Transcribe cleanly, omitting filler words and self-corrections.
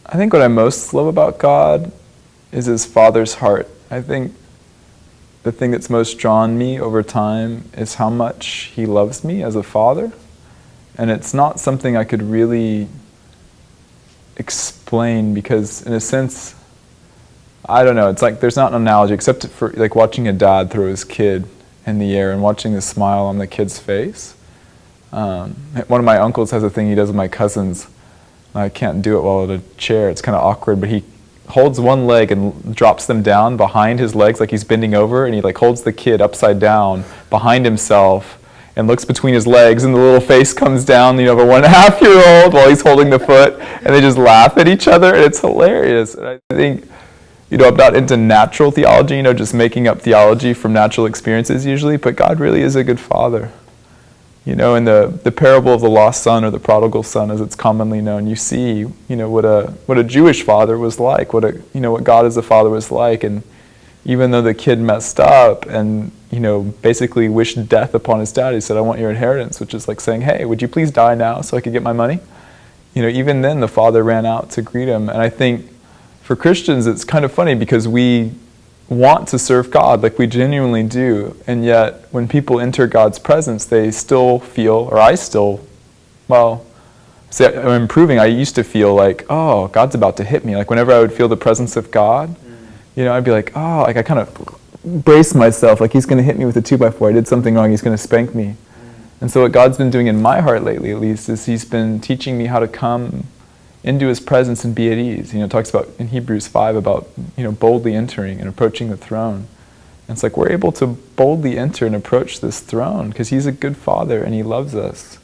I think what I most love about God is his Father's heart. I think the thing that's most drawn me over time is how much he loves me as a father. And it's not something I could really explain because, in a sense, I don't know, it's like there's not an analogy except for like watching a dad throw his kid in the air and watching the smile on the kid's face. One of my uncles has a thing he does with my cousins. I can't do it while at a chair. It's kind of awkward, but he holds one leg and drops them down behind his legs like he's bending over, and he like holds the kid upside down behind himself and looks between his legs, and the little face comes down, of a 1.5-year-old while he's holding the foot, and they just laugh at each other, and it's hilarious. And I think, I'm not into natural theology, just making up theology from natural experiences usually, but God really is a good father. In the parable of the lost son, or the prodigal son as it's commonly known, you see, what a Jewish father was like, what God as a father was like. And even though the kid messed up and, basically wished death upon his dad, he said, I want your inheritance, which is like saying, hey, would you please die now so I could get my money? Even then the father ran out to greet him. And I think for Christians, it's kind of funny because we want to serve God, like we genuinely do, and yet when people enter God's presence, they still feel, or I still, say I'm improving, I used to feel like, oh, God's about to hit me. Like whenever I would feel the presence of God, I'd be like, oh, like I kind of brace myself, like he's going to hit me with a 2x4, I did something wrong, he's going to spank me. And so what God's been doing in my heart lately, at least, is he's been teaching me how to come into his presence and be at ease. It talks about in Hebrews 5 about, boldly entering and approaching the throne. And it's like we're able to boldly enter and approach this throne because he's a good father and he loves us.